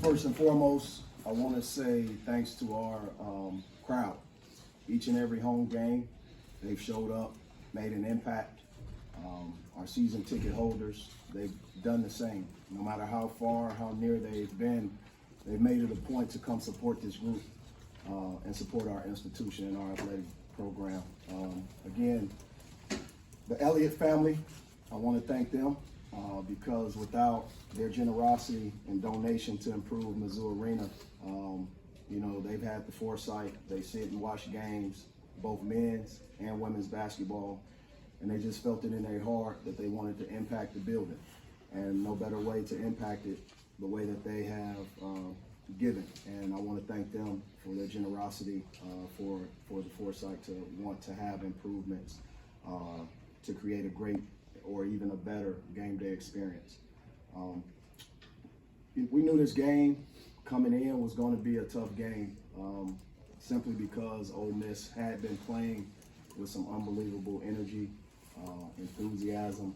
First and foremost, I want to say thanks to our crowd. Each and every home game, they've showed up, made an impact. Our season ticket holders, they've done the same. No matter how far, how near they've been, they've made it a point to come support this group and support our institution and our athletic program. Again, the Elliott family, I want to thank them because without their generosity and donation to improve Mizzou Arena, they've had the foresight. They sit and watch games, both men's and women's basketball, and they just felt it in their heart that they wanted to impact the building. And no better way to impact it the way that they have given. And I want to thank them for their generosity, for the foresight to want to have improvements, to create a great or even a better game day experience. We knew this game coming in was going to be a tough game, simply because Ole Miss had been playing with some unbelievable energy, enthusiasm,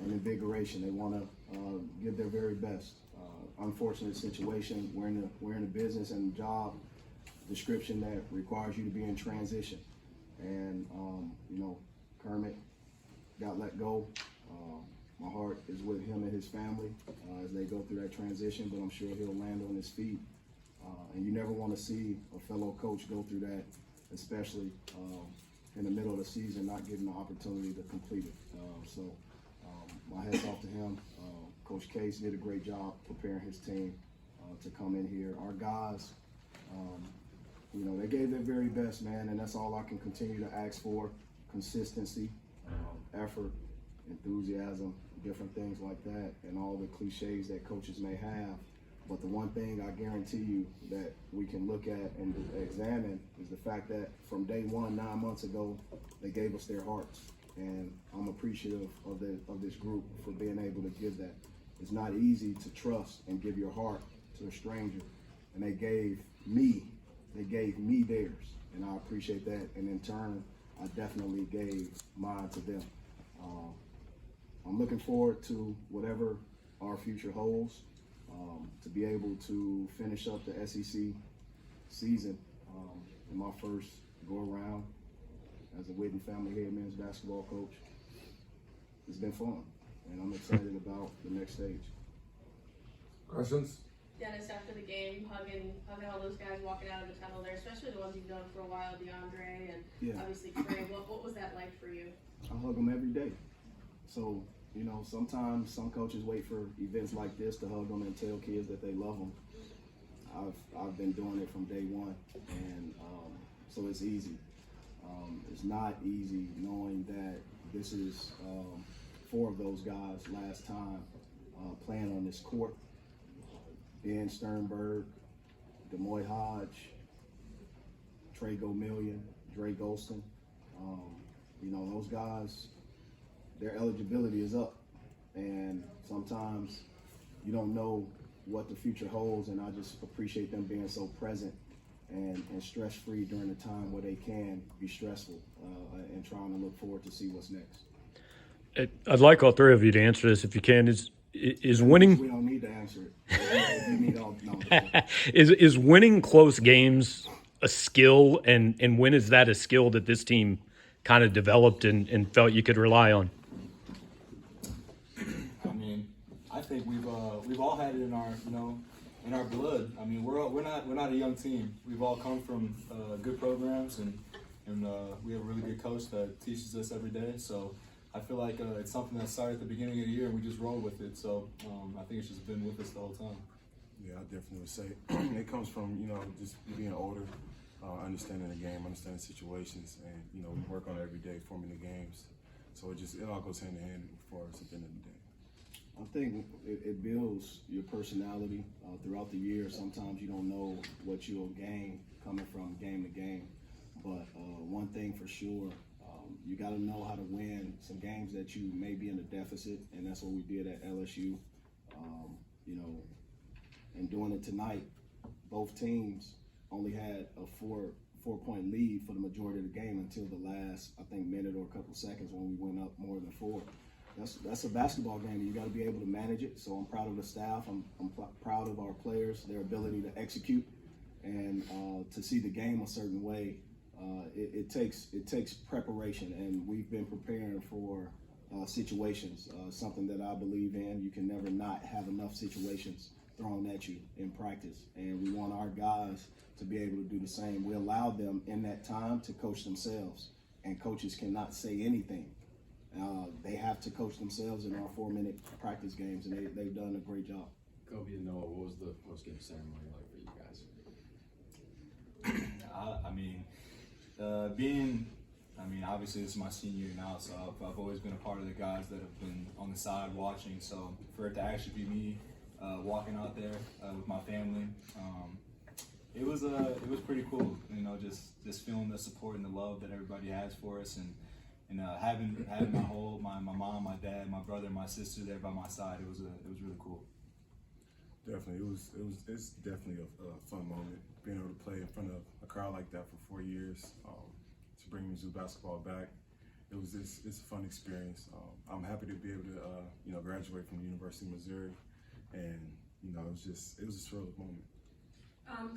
and invigoration. They want to give their very best. Unfortunate situation. We're in a business and job description that requires you to be in transition, and Kermit got let go. My heart is with him and his family as they go through that transition, but I'm sure he'll land on his feet. And you never want to see a fellow coach go through that, especially in the middle of the season, not getting the opportunity to complete it. So my hat's off to him. Coach Case did a great job preparing his team to come in here. Our guys, they gave their very best, man, and that's all I can continue to ask for: consistency, effort, enthusiasm, different things like that, and all the cliches that coaches may have. But the one thing I guarantee you that we can look at and examine is the fact that from day one, 9 months ago, they gave us their hearts. And I'm appreciative of this group for being able to give that. It's not easy to trust and give your heart to a stranger. And they gave me theirs. And I appreciate that. And in turn, I definitely gave mine to them. I'm looking forward to whatever our future holds, to be able to finish up the SEC season in my first go-around as a Whitten family head men's basketball coach. It's been fun, and I'm excited about the next stage. Questions? Dennis, after the game, hugging all those guys walking out of the tunnel there, especially the ones you've known for a while, DeAndre and obviously Trey. What was that like for you? I hug them every day. So, sometimes some coaches wait for events like this to hug them and tell kids that they love them. I've been doing it from day one, and so it's easy. It's not easy knowing that this is 4 of those guys last time playing on this court. Ben Sternberg, Demoy Hodge, Trey Gomillion, Dre Golston. Those guys, their eligibility is up. And sometimes you don't know what the future holds, and I just appreciate them being so present and stress-free during the time where they can be stressful and trying to look forward to see what's next. I'd like all 3 of you to answer this if you can. Is winning? We don't need to answer it. We need all, no. Is winning close games a skill, and when is that a skill that this team kind of developed and felt you could rely on? I mean, I think we've all had it in our blood. I mean, we're not a young team. We've all come from good programs, and we have a really good coach that teaches us every day. So I feel like it's something that started at the beginning of the year, and we just roll with it. So I think it's just been with us the whole time. Yeah, I definitely would say it comes from, just being older, understanding the game, understanding situations, and, we work on it every day, forming the games. So it all goes hand in hand for us at the end of the day. I think it builds your personality throughout the year. Sometimes you don't know what you'll gain coming from game to game. But one thing for sure, you got to know how to win some games that you may be in a deficit, and that's what we did at LSU. And doing it tonight, both teams only had a four-point lead for the majority of the game until the last, I think, minute or a couple seconds when we went up more than 4. that's a basketball game, and you got to be able to manage it. So I'm proud of the staff. I'm proud of our players, their ability to execute, and to see the game a certain way. It takes preparation, and we've been preparing for situations. Something that I believe in. You can never not have enough situations thrown at you in practice, and we want our guys to be able to do the same. We allow them in that time to coach themselves, and coaches cannot say anything. They have to coach themselves in our 4-minute practice games, and they've done a great job. Kobe and Noah, what was the post-game ceremony like for you guys? Obviously this is my senior year now, so I've always been a part of the guys that have been on the side watching. So for it to actually be me walking out there with my family, it was pretty cool. You know, just feeling the support and the love that everybody has for us, and having my mom, my dad, my brother, my sister there by my side. It was really cool. Definitely, it's definitely a fun moment being able to play in front of a crowd like that for 4 years. To bring Mizzou basketball back, it's a fun experience. I'm happy to be able to graduate from the University of Missouri, and it was a surreal moment.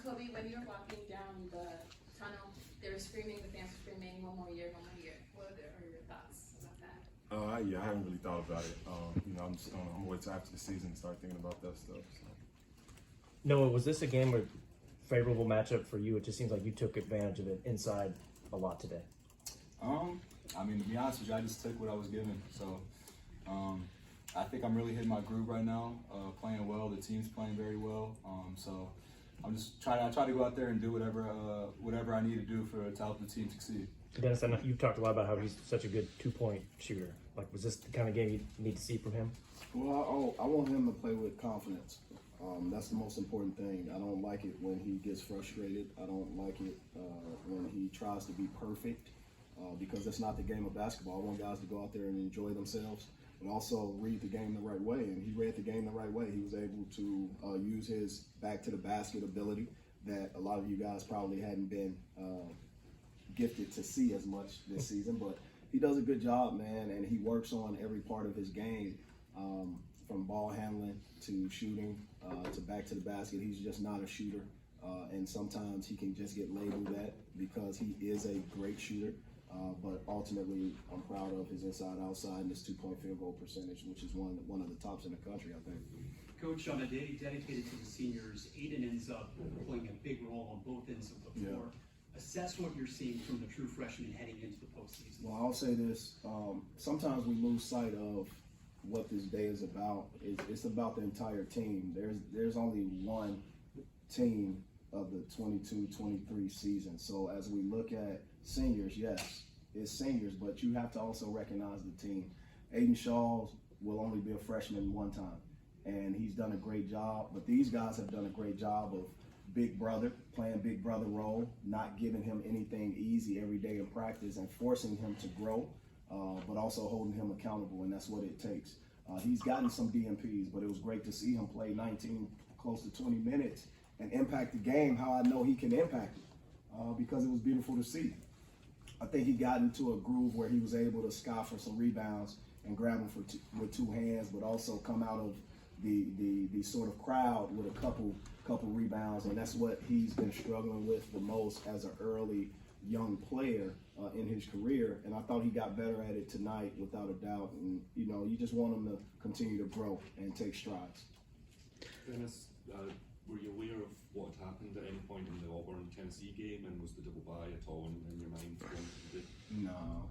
Kobe, when you were walking down the tunnel, they were screaming, the fans were screaming, one more year, one more year. What are your thoughts about that? I haven't really thought about it. I'm just gonna wait till after the season to start thinking about that stuff. So. Noah, was this a game where favorable matchup for you? It just seems like you took advantage of it inside a lot today. To be honest with you, I just took what I was given. So I think I'm really hitting my groove right now, playing well. The team's playing very well. So I'm just try to go out there and do whatever I need to do to help the team succeed. Dennis, I know you've talked a lot about how he's such a good 2-point shooter. Like, was this the kind of game you need to see from him? Well, I want him to play with confidence. That's the most important thing. I don't like it when he gets frustrated. I don't like it when he tries to be perfect, because that's not the game of basketball. I want guys to go out there and enjoy themselves, but also read the game the right way. And he read the game the right way. He was able to use his back to the basket ability that a lot of you guys probably hadn't been gifted to see as much this season. But he does a good job, man, and he works on every part of his game, from ball handling to shooting to back to the basket. He's just not a shooter, and sometimes he can just get labeled that because he is a great shooter. But ultimately, I'm proud of his inside-outside and his 2-point field goal percentage, which is one of the tops in the country, I think. Coach, on a day dedicated to the seniors, Aiden ends up playing a big role on both ends of the floor. Yeah. Assess what you're seeing from the true freshman heading into the postseason. Well, I'll say this. Sometimes we lose sight of what this day is about. It's about the entire team. There's only one team of the 22-23 season. So as we look at seniors, yes, it's seniors, but you have to also recognize the team. Aiden Shaw will only be a freshman one time, and he's done a great job. But these guys have done a great job of big brother, playing big brother role, not giving him anything easy every day in practice and forcing him to grow, but also holding him accountable, and that's what it takes. He's gotten some DMPs, but it was great to see him play 19, close to 20 minutes and impact the game how I know he can impact it, because it was beautiful to see. I think he got into a groove where he was able to scout for some rebounds and grab them with two hands, but also come out of the sort of crowd with a couple rebounds, and that's what he's been struggling with the most as an early young player in his career. And I thought he got better at it tonight, without a doubt. And you just want him to continue to grow and take strides. Dennis, were you aware of what had happened at any point in the Auburn-Tennessee game, and was the double bye at all in your mind going into the day? No,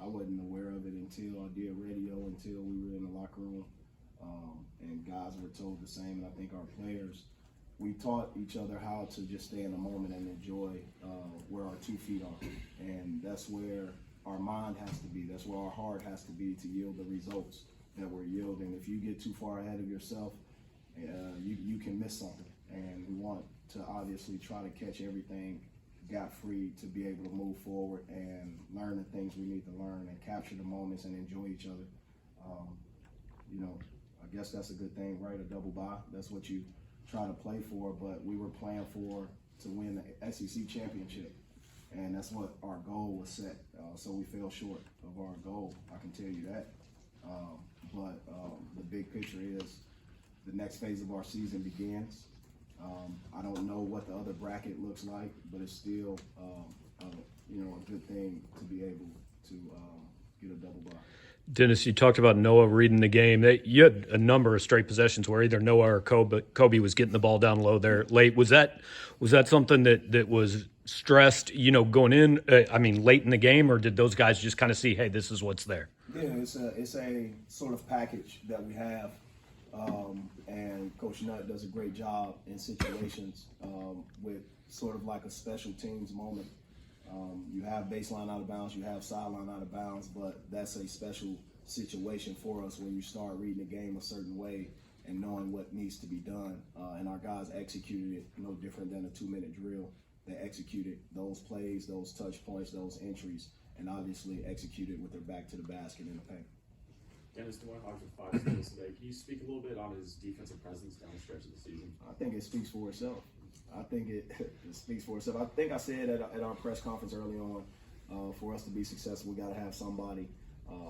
I wasn't aware of it until I did radio, until we were in the locker room, and guys were told the same. And I think our players, we taught each other how to just stay in the moment and enjoy where our 2 feet are, and that's where our mind has to be. That's where our heart has to be to yield the results that we're yielding. If you get too far ahead of yourself, you can miss something. And we want to obviously try to catch everything gap-free to be able to move forward and learn the things we need to learn and capture the moments and enjoy each other. I guess that's a good thing, right? A double bye. That's what you try to play for, but we were playing to win the SEC championship, and that's what our goal was set. So we fell short of our goal, I can tell you that. The big picture is the next phase of our season begins. I don't know what the other bracket looks like, but it's still, a good thing to be able to get a double bye. Dennis, you talked about Noah reading the game. You had a number of straight possessions where either Noah or Kobe was getting the ball down low there late. Was that something that was stressed, going in, late in the game, or did those guys just kind of see, hey, this is what's there? Yeah, it's a sort of package that we have, and Coach Nutt does a great job in situations with sort of like a special teams moment. You have baseline out of bounds, you have sideline out of bounds, but that's a special situation for us when you start reading the game a certain way and knowing what needs to be done. And our guys executed it no different than a 2-minute drill. They executed those plays, those touch points, those entries, and obviously executed with their back to the basket in the paint. Dennis, the Hawks with 5 steals today. Can you speak a little bit on his defensive presence down the stretch of the season? I think it speaks for itself. I think it speaks for itself. I think I said at our press conference early on, for us to be successful, we got to have somebody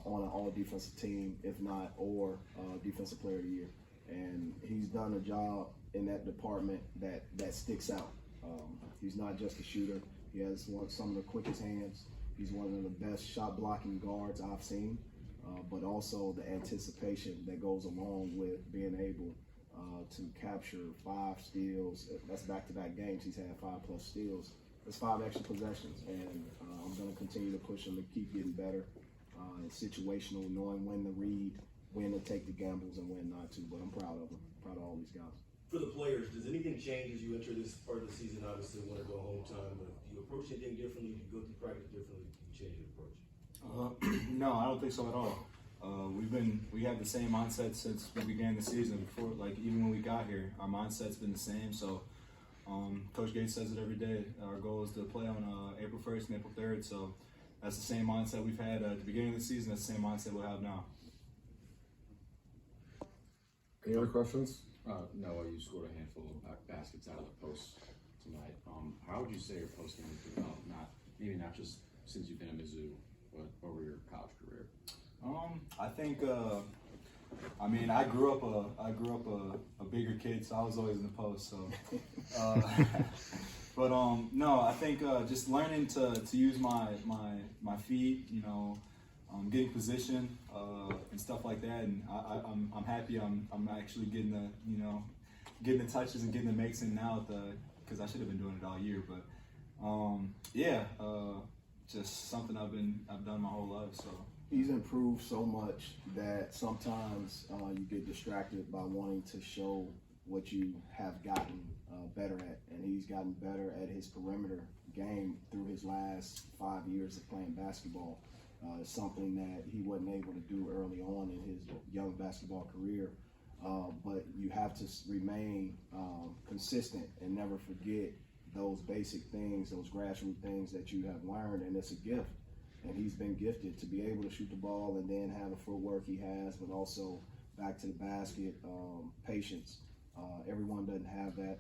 on an all-defensive team, if not, or Defensive Player of the Year. And he's done a job in that department that sticks out. He's not just a shooter. He has some of the quickest hands. He's one of the best shot-blocking guards I've seen, but also the anticipation that goes along with being able to capture 5 steals. That's back-to-back games. He's had 5+ steals. That's 5 extra possessions, and I'm going to continue to push him to keep getting better. It's situational, knowing when to read, when to take the gambles, and when not to. But I'm proud of him. Proud of all these guys. For the players, does anything change as you enter this part of the season? Obviously, want to go home time, but do you approach anything differently? Do you go through practice differently? Do you change your approach? No, I don't think so at all. We have the same mindset since we began the season. Before, like even when we got here, our mindset's been the same. So, Coach Gates says it every day. Our goal is to play on April 1st and April 3rd. So, that's the same mindset we've had at the beginning of the season. That's the same mindset we'll have now. Any other questions? Noah, you scored a handful of baskets out of the post tonight. How would you say your post game has developed? Not just since you've been at Mizzou, but over your college career. I think. I grew up a bigger kid, so I was always in the post. So, no, I think just learning to use my feet, getting position and stuff like that, and I'm happy. I'm actually getting the touches and getting the makes in now because I should have been doing it all year, but just something I've done my whole life. So. He's improved so much that sometimes you get distracted by wanting to show what you have gotten better at. And he's gotten better at his perimeter game through his last 5 years of playing basketball. It's something that he wasn't able to do early on in his young basketball career. But you have to remain consistent and never forget those basic things, those grassroots things that you have learned, and it's a gift. And he's been gifted to be able to shoot the ball and then have the footwork he has, but also back to the basket, patience. Everyone doesn't have that.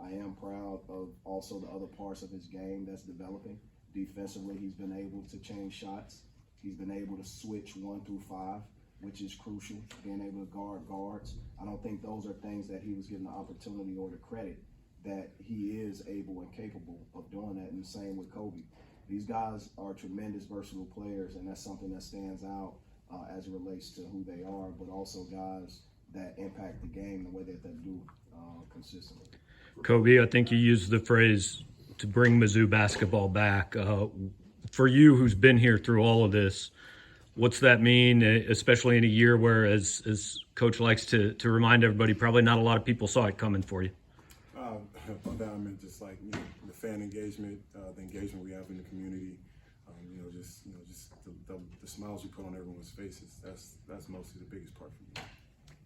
I am proud of also the other parts of his game that's developing. Defensively, he's been able to change shots. He's been able to switch 1 through 5, which is crucial, being able to guard guards. I don't think those are things that he was given the opportunity or the credit that he is able and capable of doing that, and the same with Kobe. These guys are tremendous, versatile players, and that's something that stands out as it relates to who they are, but also guys that impact the game the way that they do consistently. Kobe, I think you used the phrase to bring Mizzou basketball back. For you, who's been here through all of this, what's that mean, especially in a year where, as Coach likes to remind everybody, probably not a lot of people saw it coming for you? By that I meant just like the fan engagement, the engagement we have in the community, just the smiles we put on everyone's faces. That's mostly the biggest part for me.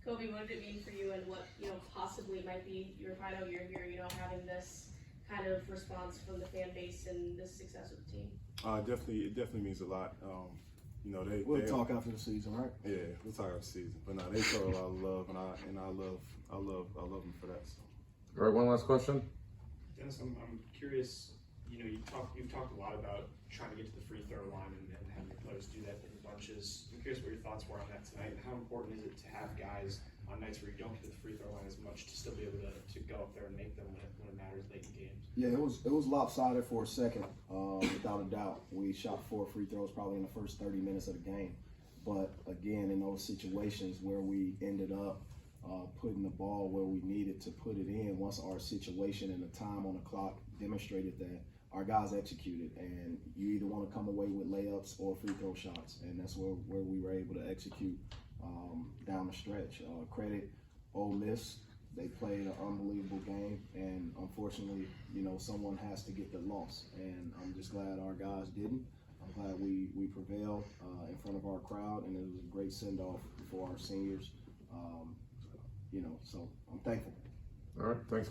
Kobe, what did it mean for you, and what possibly might be your final year here? Having this kind of response from the fan base and this success with the team. It definitely means a lot. We'll talk after the season, right? Yeah, we'll talk after the season. But no, they show a lot of love, and I love them for that. So. All right, one last question. Dennis, I'm curious. You've talked a lot about trying to get to the free throw line and having your players do that. bunches. I'm curious what your thoughts were on that tonight, and how important is it to have guys on nights where you don't get to the free throw line as much to still be able to go up there and make them when it matters late in games? Yeah, it was lopsided for a second, without a doubt. We shot 4 free throws probably in the first 30 minutes of the game. But again, in those situations where we ended up putting the ball where we needed to put it in, once our situation and the time on the clock demonstrated that, our guys executed. And you either want to come away with layups or free throw shots, and that's where we were able to execute down the stretch. Credit Ole Miss. They played an unbelievable game, and unfortunately, someone has to get the loss. And I'm just glad our guys didn't. I'm glad we prevailed in front of our crowd, and it was a great send-off for our seniors. So I'm thankful. All right, thanks.